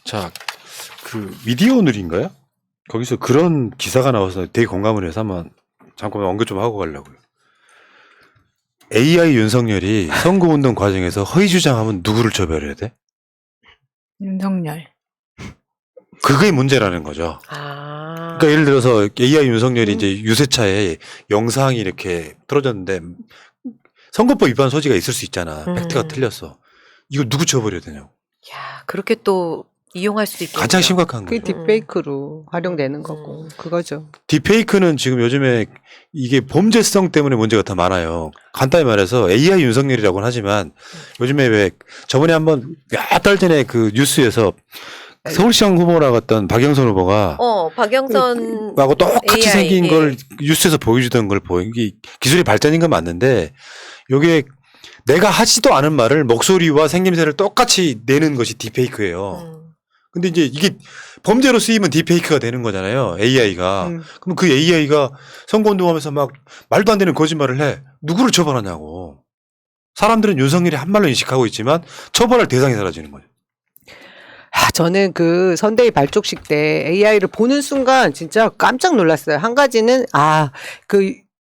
자, 그 미디어 오늘인가요? 거기서 그런 기사가 나와서 되게 공감을 해서 한번 잠깐만 언급 좀 하고 가려고요. AI 윤석열이 선거운동 과정에서 허위 주장하면 누구를 처벌해야 돼? 윤석열. 그게 문제라는 거죠. 아. 그러니까 예를 들어서 AI 윤석열이 이제 유세차에 영상이 이렇게 틀어졌는데 선거법 위반 소지가 있을 수 있잖아. 팩트가 틀렸어. 이거 누구 처벌해야 되냐고. 야, 그렇게 또 이용할 수도 있겠네요. 가장 심각한 그게 거죠. 딥페이크로 활용되는 거고 그거죠. 딥페이크는 지금 요즘에 이게 범죄성 때문에 문제가 더 많아요. 간단히 말해서 AI 윤석열이라고는 하지만 요즘에 왜 저번에 한번 몇 달 전에 그 뉴스에서 서울시장 후보 나갔던 박영선 후보가 박영선 하고 똑같이 AI, 생긴 예. 걸 뉴스에서 보여주던 걸 보인 게 기술의 발전인 건 맞는데 요게 내가 하지도 않은 말을 목소리와 생김새를 똑같이 내는 것이 딥페이크예요. 근데 이제 이게 범죄로 쓰이면 딥페이크가 되는 거잖아요. AI가. 그럼 그 AI가 선거운동하면서 막 말도 안 되는 거짓말을 해. 누구를 처벌하냐고. 사람들은 윤석열이 한 말로 인식하고 있지만 처벌할 대상이 사라지는 거예요. 저는 그 선대위 발족식 때 AI를 보는 순간 진짜 깜짝 놀랐어요. 한 가지는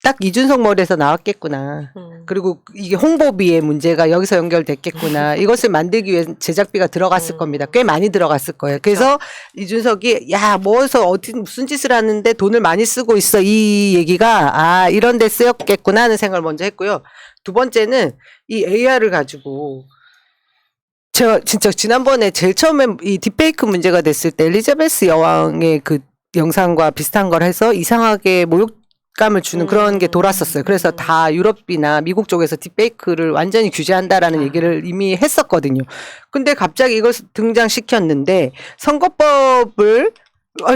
딱 이준석 머리에서 나왔겠구나. 그리고 이게 홍보비의 문제가 여기서 연결됐겠구나. 이것을 만들기 위해 제작비가 들어갔을 겁니다. 꽤 많이 들어갔을 거예요. 그래서 이준석이 뭐해서 무슨 짓을 하는데 돈을 많이 쓰고 있어. 이 얘기가 이런 데 쓰였겠구나 하는 생각을 먼저 했고요. 두 번째는 이 AI를 가지고 제가 진짜 지난번에 제일 처음에 이 딥페이크 문제가 됐을 때 엘리자베스 여왕의 그 영상과 비슷한 걸 해서 이상하게 모욕감을 주는 그런 게 돌았었어요. 그래서 다 유럽이나 미국 쪽에서 딥페이크를 완전히 규제한다라는 얘기를 이미 했었거든요. 근데 갑자기 이걸 등장시켰는데 선거법을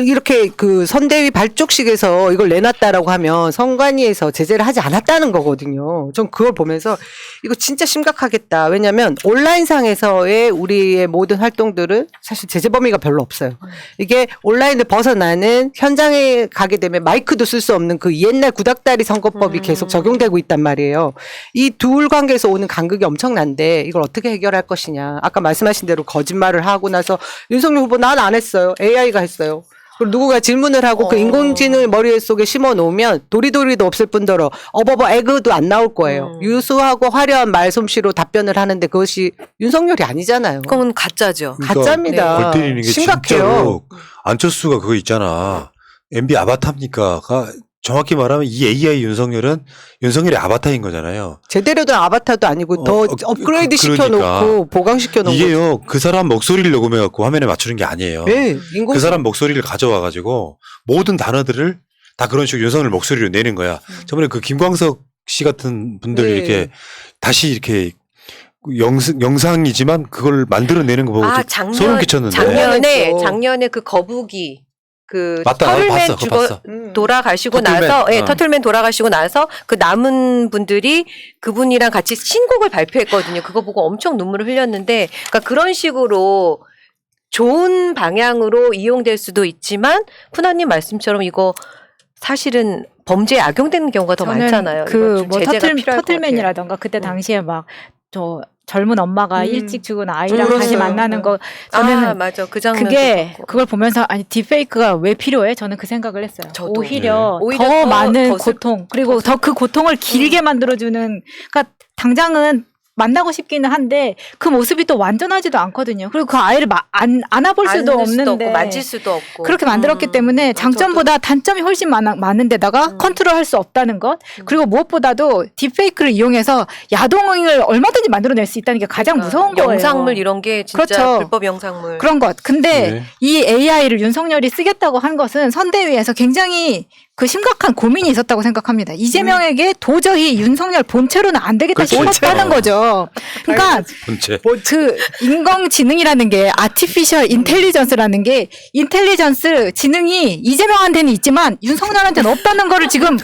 이렇게 그 선대위 발족식에서 이걸 내놨다라고 하면 선관위에서 제재를 하지 않았다는 거거든요. 전 그걸 보면서 이거 진짜 심각하겠다. 왜냐하면 온라인상에서의 우리의 모든 활동들은 사실 제재 범위가 별로 없어요. 이게 온라인을 벗어나는 현장에 가게 되면 마이크도 쓸 수 없는 그 옛날 구닥다리 선거법이 계속 적용되고 있단 말이에요. 이 둘 관계에서 오는 간극이 엄청난데 이걸 어떻게 해결할 것이냐. 아까 말씀하신 대로 거짓말을 하고 나서 윤석열 후보 난 안 했어요. AI가 했어요. 그리고 누구가 질문을 하고 그 인공지능을 머릿속에 심어 놓으면 도리도리도 없을 뿐더러 어버버 에그도 안 나올 거예요. 유수하고 화려한 말솜씨로 답변을 하는데 그것이 윤석열이 아니잖아요. 그건 가짜죠. 가짜입니다. 골 때리는 게 심각해요. 진짜로 안철수가 그거 있잖아. MB 아바타입니까가 정확히 말하면 이 AI 윤석열은 윤석열의 아바타인 거잖아요. 제대로 된 아바타도 아니고 더 업그레이드 그러니까. 시켜놓고 보강시켜놓은 거죠. 이게요, 그 사람 목소리를 녹음해갖고 화면에 맞추는 게 아니에요. 네, 그 사람 목소리를 가져와가지고 모든 단어들을 다 그런 식으로 윤석열 목소리로 내는 거야. 저번에 그 김광석 씨 같은 분들이 네. 이렇게 다시 이렇게 영상이지만 그걸 만들어내는 거 보고 좀 소름 끼쳤는데. 작년에 그 거북이 그 맞다, 터틀맨 봤어. 돌아가시고 터틀맨. 나서 터틀맨 돌아가시고 나서 그 남은 분들이 그분이랑 같이 신곡을 발표했거든요. 그거 보고 엄청 눈물을 흘렸는데 그러니까 그런 식으로 좋은 방향으로 이용될 수도 있지만 푸나님 말씀처럼 이거 사실은 범죄에 악용되는 경우가 더 많잖아요. 그뭐 제재가 필요할 것 같아요. 터틀맨이라던가 그때 당시에 막 저 젊은 엄마가 일찍 죽은 아이랑 울었어요. 다시 만나는 거 저는 맞아. 그 장면 그걸 보면서 아니 딥페이크가 왜 필요해? 저는 그 생각을 했어요. 저도. 오히려 네. 더 오히려 많은 더 고통 그리고 더 그 고통을 길게 만들어주는 그러니까 당장은 만나고 싶기는 한데 그 모습이 또 완전하지도 않거든요. 그리고 그 아이를 안아볼 수도 없는데 만질 수도 없고 그렇게 만들었기 때문에 장점보다 단점이 훨씬 많은 데다가 컨트롤할 수 없다는 것 그리고 무엇보다도 딥페이크를 이용해서 야동을 얼마든지 만들어낼 수 있다는 게 가장 무서운 거예요. 영상물 이런 게 진짜 그렇죠. 불법 영상물 그런 것. 근데 네. 이 AI를 윤석열이 쓰겠다고 한 것은 선대위에서 굉장히 그 심각한 고민이 있었다고 생각합니다. 이재명에게 도저히 윤석열 본체로는 안 되겠다 그렇지. 싶었다는 거죠. 그러니까 본체. 그 인공지능이라는 게 아티피셜 인텔리전스라는 게 인텔리전스 지능이 이재명한테는 있지만 윤석열한테는 없다는 거를 지금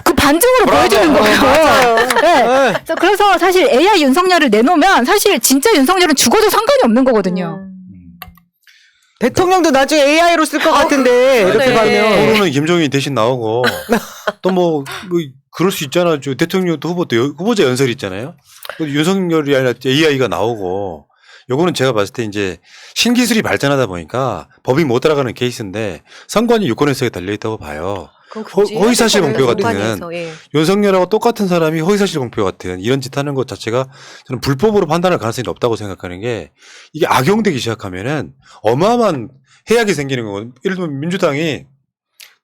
그 반증으로 보여주는 거예요. 네. 그래서 사실 AI 윤석열을 내놓으면 사실 진짜 윤석열은 죽어도 상관이 없는 거거든요. 대통령도 나중에 AI로 쓸 것 같은데 이렇게 가면 토론은 김종인이 대신 나오고 또 뭐 그럴 수 있잖아. 대통령도 후보자 연설이 있잖아요. 윤석열이 아니라 AI가 나오고 요거는 제가 봤을 때 이제 신기술이 발전하다 보니까 법이 못 따라가는 케이스인데 선관위 유권 해석에 달려 있다고 봐요. 그건 굳이 허위사실 해야 될 공표 거예요, 같은 공판에서. 예. 윤석열하고 똑같은 사람이 허위사실 공표 같은 이런 짓 하는 것 자체가 저는 불법으로 판단할 가능성이 높다고 생각하는 게 이게 악용되기 시작하면은 어마어마한 해악이 생기는 거거든요. 예를 들면 민주당이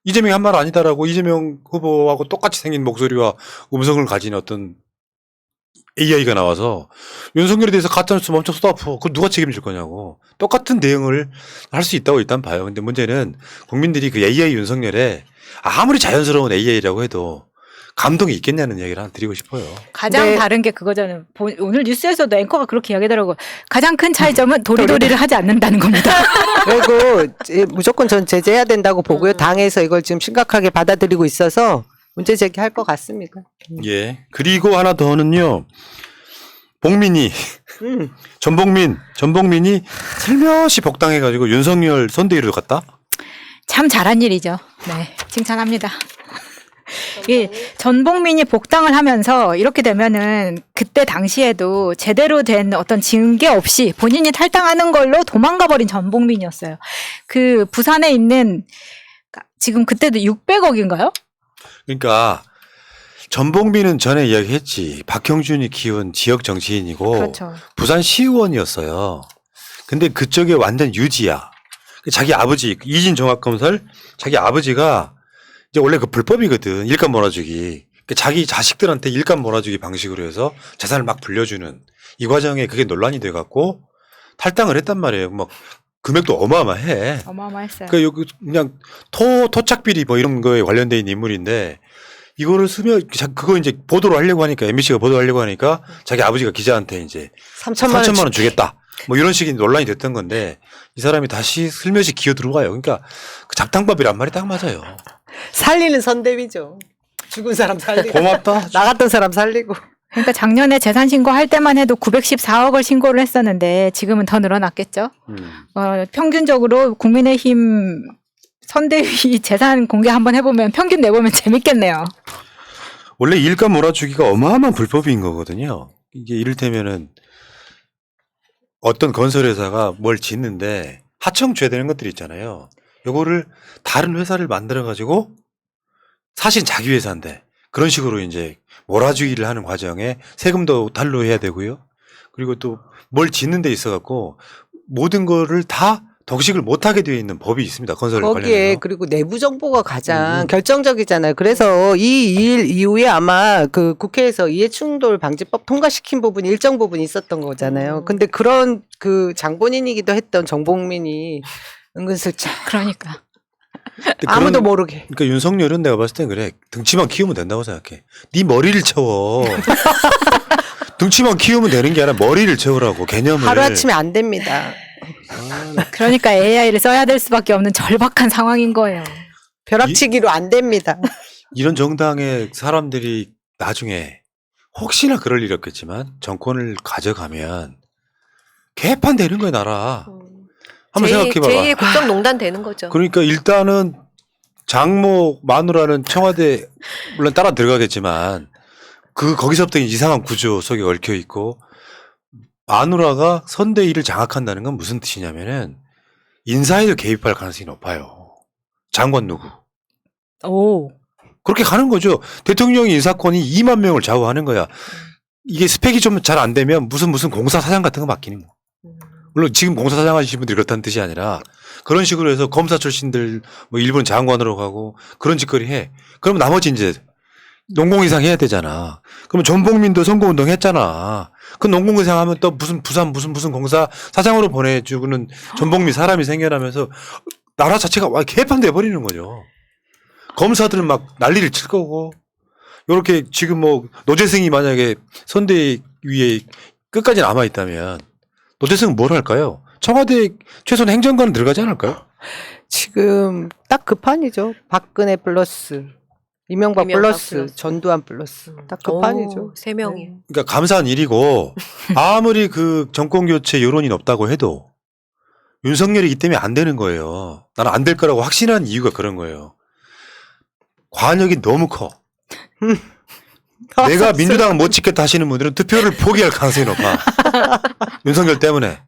이재명이 한 말 아니다라고 이재명 후보하고 똑같이 생긴 목소리와 음성을 가진 어떤 AI가 나와서 윤석열에 대해서 가짜뉴스 엄청 쏟아부어. 그걸 누가 책임질 거냐고. 똑같은 대응을 할 수 있다고 일단 봐요. 근데 문제는 국민들이 그 AI 윤석열에 아무리 자연스러운 AI라고 해도 감동이 있겠냐는 얘기를 하나 드리고 싶어요. 가장 네. 다른 게 그거잖아요. 오늘 뉴스에서도 앵커가 그렇게 이야기하더라고요. 가장 큰 차이점은 도리도리를 하지 않는다는 겁니다. 그리고 무조건 전 제재해야 된다고 보고요. 당에서 이걸 지금 심각하게 받아들이고 있어서 문제 제기할 것 같습니다. 예. 그리고 하나 더는요. 복민이 전복민이 슬며시 복당해가지고 윤석열 선대위로 갔다. 참 잘한 일이죠. 네, 칭찬합니다. 이 전복민이 복당을 하면서 이렇게 되면은 그때 당시에도 제대로 된 어떤 징계 없이 본인이 탈당하는 걸로 도망가 버린 전복민이었어요. 그 부산에 있는 지금 그때도 600억인가요? 그러니까 전복민은 전에 이야기했지. 박형준이 키운 지역 정치인이고 그렇죠. 부산 시의원이었어요. 근데 그쪽에 완전 유지야. 자기 아버지 이진 종합건설 자기 아버지가 이제 원래 그 불법이거든. 일감 몰아주기. 자기 자식들한테 일감 몰아주기 방식으로 해서 재산을 막 불려주는 이 과정에 그게 논란이 돼갖고 탈당을 했단 말이에요. 막 금액도 어마어마해. 어마어마했어요. 그러니까 여기 그냥 토착비리 뭐 이런 거에 관련돼 있는 인물인데 이거를 그거 이제 보도를 하려고 하니까 MBC가 보도하려고 하니까 자기 아버지가 기자한테 이제 3천만 원 주겠다. 뭐 이런 식의 논란이 됐던 건데 이 사람이 다시 슬며시 기어 들어가요. 그러니까 그 잡탕밥이란 말이 딱 맞아요. 살리는 선대위죠. 죽은 사람 살리고. 고맙다. 나갔던 사람 살리고. 그러니까 작년에 재산 신고할 때만 해도 914억을 신고를 했었는데 지금은 더 늘어났겠죠. 평균적으로 국민의힘 선대위 재산 공개 한번 해보면 평균 내보면 재밌겠네요. 원래 일감 몰아주기가 어마어마한 불법인 거거든요. 이게 이를테면은 어떤 건설회사가 뭘 짓는데 하청줘야 되는 것들이 있잖아요. 요거를 다른 회사를 만들어가지고 사실 자기 회사인데 그런 식으로 이제 몰아주기를 하는 과정에 세금도 달로해야 되고요. 그리고 또 뭘 짓는 데 있어갖고 모든 거를 다 덕식을 못하게 되어 있는 법이 있습니다. 건설 거기에 관련해서. 그리고 내부 정보가 가장 결정적이잖아요. 그래서 이 일 이후에 아마 그 국회에서 이해충돌 방지법 통과시킨 부분이 일정 부분 있었던 거잖아요. 근데 그런 그 장본인이기도 했던 정복민이 은근슬쩍 그러니까. 근데 아무도 모르게. 그러니까 윤석열은 내가 봤을 땐 그래. 등치만 키우면 된다고 생각해. 네 머리를 채워. 등치만 키우면 되는 게 아니라 머리를 채우라고 개념을. 하루아침에 안 됩니다. 그러니까 AI를 써야 될 수밖에 없는 절박한 상황인 거예요. 벼락치기로 안 됩니다. 이런 정당의 사람들이 나중에 혹시나 그럴 일 없겠지만 정권을 가져가면 개판 되는 거야 나라. 한번 생각해봐봐. 제2의 국정농단 되는 거죠. 그러니까 일단은 장모 마누라는 청와대 물론 따라 들어가겠지만 거기서부터 이상한 구조 속에 얽혀 있고 마누라가 선대위를 장악한다는 건 무슨 뜻이냐면은 인사에도 개입할 가능성이 높아요. 장관 누구. 오. 그렇게 가는 거죠. 대통령의 인사권이 2만 명을 좌우하는 거야. 이게 스펙이 좀 잘 안 되면 무슨 공사 사장 같은 거 맡기는 거. 물론 지금 공사 사장 하시는 분들이 그렇다는 뜻이 아니라 그런 식으로 해서 검사 출신들 뭐 일본 장관으로 가고 그런 짓거리 해. 그럼 나머지 이제 농공이상 해야 되잖아. 그러면 전복민도 선거운동 했잖아. 그 농공이상 하면 또 무슨 부산 무슨 공사 사장으로 보내주고는 전복민 사람이 생겨나면서 나라 자체가 와 개판돼 버리는 거죠. 검사들은 막 난리를 칠 거고 요렇게 지금 뭐 노재승이 만약에 선대위에 끝까지 남아 있다면 노재승은 뭘 할까요? 청와대 최소한 행정관은 들어가지 않을까요? 지금 딱 그 판이죠. 박근혜 플러스 이명박 플러스 전두환 플러스 딱 그 판이죠. 3명이. 그러니까 감사한 일이고 아무리 그 정권 교체 여론이 높다고 해도 윤석열이 이 때문에 안 되는 거예요. 나는 안 될 거라고 확신한 이유가 그런 거예요. 관역이 너무 커. 내가 민주당 못 찍겠다 하시는 분들은 투표를 포기할 가능성이 높아. 윤석열 때문에.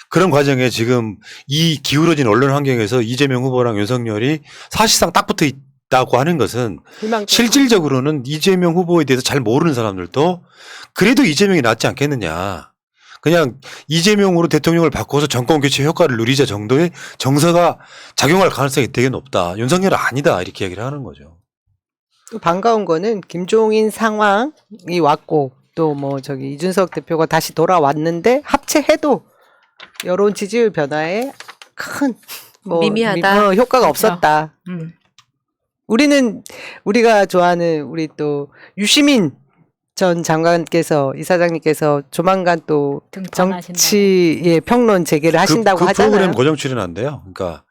그런 과정에 지금 이 기울어진 언론 환경에서 이재명 후보랑 윤석열이 사실상 딱 붙어 있다고 하는 것은 실질적으로는 이재명 후보에 대해서 잘 모르는 사람들도 그래도 이재명이 낫지 않겠느냐. 그냥 이재명으로 대통령을 바꿔서 정권 교체 효과를 누리자 정도의 정서가 작용할 가능성이 되게 높다. 윤석열은 아니다. 이렇게 얘기를 하는 거죠. 또 반가운 거는 김종인 상황이 왔고 또 뭐 저기 이준석 대표가 다시 돌아왔는데 합체해도 여론 지지율 변화에 큰 뭐 미미하다. 효과가 그렇죠. 없었다. 우리가 좋아하는 우리 또 유시민 전 장관께서 이사장님께서 조만간 또 등판하신다고. 정치의 평론 재개를 하신다고 그 하잖아요. 프로그램 고정 출연한대요. 그러니까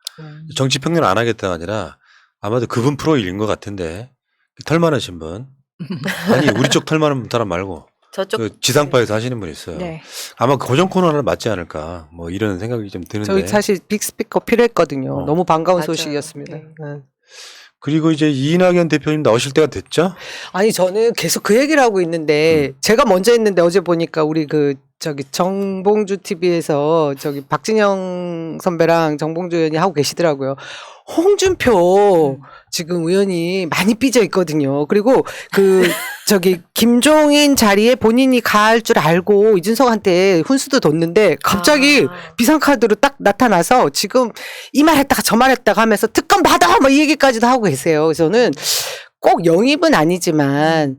정치 평론 안 하겠다가 아니라 아마도 그분 프로일인 것 같은데 털 많으신 분. 아니 우리 쪽 털 많은 사람 말고 저쪽 그 지상파에서 하시는 분 있어요. 네. 아마 그 고정 코너는 맞지 않을까 뭐 이런 생각이 좀 드는데. 저희 사실 빅스피커 필요했거든요. 너무 반가운 맞아요. 소식이었습니다. 네. 네. 그리고 이제 이낙연 대표님 나오실 때가 됐죠? 아니 저는 계속 그 얘기를 하고 있는데 제가 먼저 했는데 어제 보니까 우리 그 저기 정봉주 TV에서 저기 박진영 선배랑 정봉주 의원이 하고 계시더라고요. 홍준표 지금 의원이 많이 삐져 있거든요. 그리고 그 저기 김종인 자리에 본인이 갈 줄 알고 이준석한테 훈수도 뒀는데 갑자기 비상카드로 딱 나타나서 지금 이 말 했다가 저 말 했다가 하면서 특검 받아 뭐 이 얘기까지도 하고 계세요. 그래서 저는 꼭 영입은 아니지만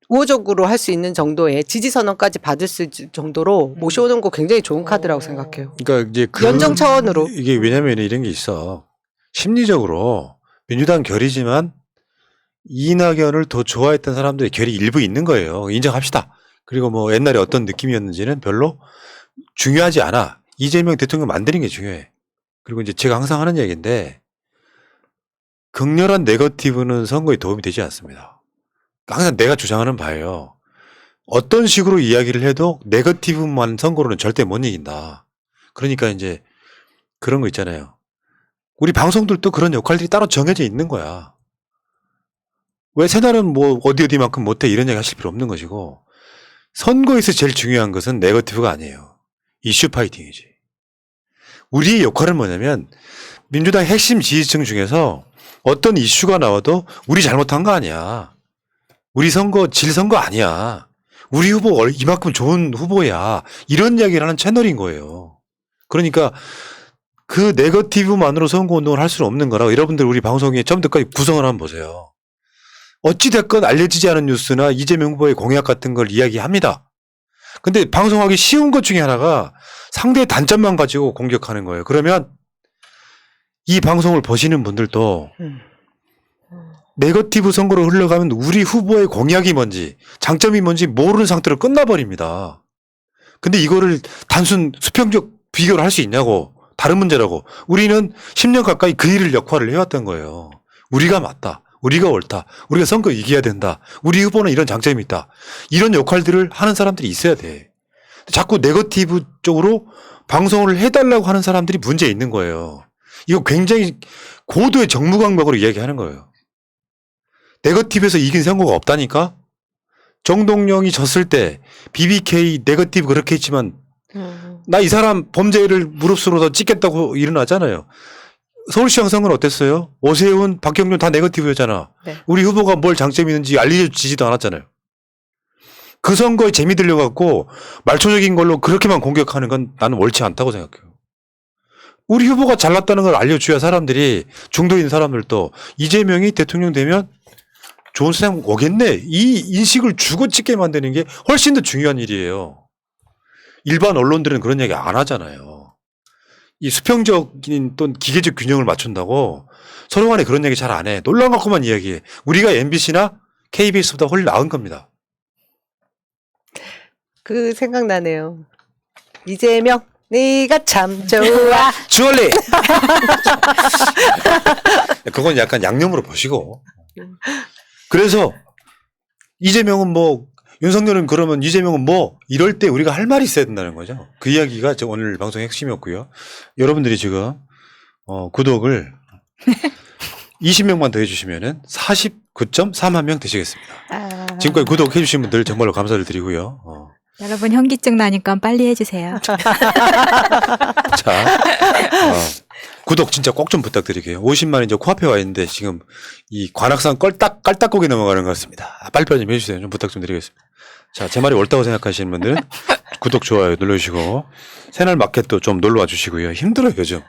우호적으로 할 수 있는 정도의 지지 선언까지 받을 수 있을 정도로 모셔오는 거 굉장히 좋은 카드라고 생각해요. 그러니까 이제 연정 차원으로. 이게 왜냐면 이런 게 있어. 심리적으로 민주당 결이지만 이낙연을 더 좋아했던 사람들의 결이 일부 있는 거예요. 인정합시다. 그리고 뭐 옛날에 어떤 느낌이었는지는 별로 중요하지 않아. 이재명 대통령 만드는 게 중요해. 그리고 이제 제가 항상 하는 얘기인데 극렬한 네거티브는 선거에 도움이 되지 않습니다. 항상 내가 주장하는 바예요. 어떤 식으로 이야기를 해도 네거티브만 선거로는 절대 못 이긴다. 그러니까 이제 그런 거 있잖아요. 우리 방송들도 그런 역할들이 따로 정해져 있는 거야. 왜 새날은 뭐 어디만큼 못해 이런 얘기 하실 필요 없는 것이고 선거에서 제일 중요한 것은 네거티브가 아니에요. 이슈 파이팅이지. 우리의 역할은 뭐냐면 민주당 핵심 지지층 중에서 어떤 이슈가 나와도 우리 잘못한 거 아니야. 우리 선거 질 선거 아니야. 우리 후보 이만큼 좋은 후보야. 이런 이야기를 하는 채널인 거예요. 그러니까 그 네거티브만으로 선거운동을 할 수는 없는 거라 여러분들 우리 방송에 처음부터까지 구성을 한번 보세요. 어찌됐건 알려지지 않은 뉴스나 이재명 후보의 공약 같은 걸 이야기합니다. 근데 방송하기 쉬운 것 중에 하나가 상대의 단점만 가지고 공격하는 거예요. 그러면 이 방송을 보시는 분들도 네거티브 선거로 흘러가면 우리 후보의 공약이 뭔지 장점이 뭔지 모르는 상태로 끝나버립니다. 근데 이거를 단순 수평적 비교를 할 수 있냐고. 다른 문제라고. 우리는 10년 가까이 그 일을 역할을 해왔던 거예요. 우리가 맞다. 우리가 옳다. 우리가 선거 이겨야 된다. 우리 후보는 이런 장점이 있다. 이런 역할들을 하는 사람들이 있어야 돼. 자꾸 네거티브 쪽으로 방송을 해달라고 하는 사람들이 문제 있는 거예요. 이거 굉장히 고도의 정무감각으로 이야기하는 거예요. 네거티브에서 이긴 선거가 없다니까? 정동영이 졌을 때 BBK 네거티브 그렇게 했지만 나 이 사람 범죄를 무릅쓰러서 찍겠다고 일어나잖아요. 서울시장 선거는 어땠어요? 오세훈, 박경준 다 네거티브였잖아. 네. 우리 후보가 뭘 장점이 있는지 알려지지도 않았잖아요. 그 선거에 재미 들려갖고 말초적인 걸로 그렇게만 공격하는 건 나는 옳지 않다고 생각해요. 우리 후보가 잘났다는 걸 알려줘야 사람들이 중도 있는 사람들도 이재명이 대통령 되면 좋은 세상 오겠네. 이 인식을 주고 찍게 만드는 게 훨씬 더 중요한 일이에요. 일반 언론들은 그런 얘기 안 하잖아요. 이 수평적인 또 기계적 균형을 맞춘다고 서로 간에 그런 얘기 잘 안 해. 논란 갖고만 이야기해. 우리가 MBC나 KBS보다 훨씬 나은 겁니다. 그 생각나네요. 이재명 네가 참 좋아. 주얼리! 그건 약간 양념으로 보시고. 그래서 이재명은 뭐 윤석열은 그러면 이재명은 뭐 이럴 때 우리가 할 말이 있어야 된다는 거죠. 그 이야기가 오늘 방송의 핵심이었고요. 여러분들이 지금 구독을 20명만 더 해주시면은 49.3만 명 되시겠습니다. 지금까지 구독해주신 분들 정말로 감사를 드리고요. 여러분 현기증 나니까 빨리 해주세요. 자, 구독 진짜 꼭 좀 부탁드릴게요. 50만 이제 코앞에 와 있는데 지금 이 관악산 깔딱고기 넘어가는 것 같습니다. 빨리빨리 좀 해주세요. 좀 부탁 좀 드리겠습니다. 자, 제 말이 옳다고 생각하시는 분들은 구독, 좋아요 눌러주시고 새날 마켓도 좀 놀러와 주시고요. 힘들어요, 요즘.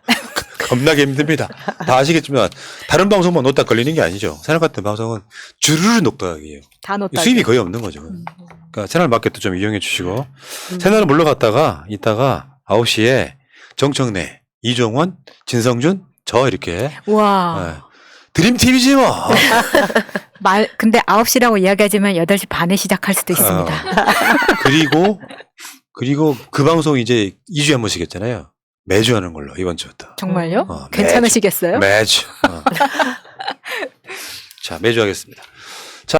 겁나게 힘듭니다. 다 아시겠지만 다른 방송만 놓다 걸리는 게 아니죠. 새날 같은 방송은 주르르 녹다기예요. 다 놓다. 수입이 거의 없는 거죠. 그러니까 새날 마켓도 좀 이용해 주시고 새날은 물러갔다가 이따가 9시에 정청래, 이종원, 진성준, 저 이렇게 와. 드림팀이지 뭐. 근데 9시라고 이야기하지만 8시 반에 시작할 수도 있습니다. 그리고 그 방송 이제 2주에 한 번씩 했잖아요. 매주 하는 걸로 이번 주부터. 정말요? 매주. 괜찮으시겠어요? 매주. 자, 매주 하겠습니다.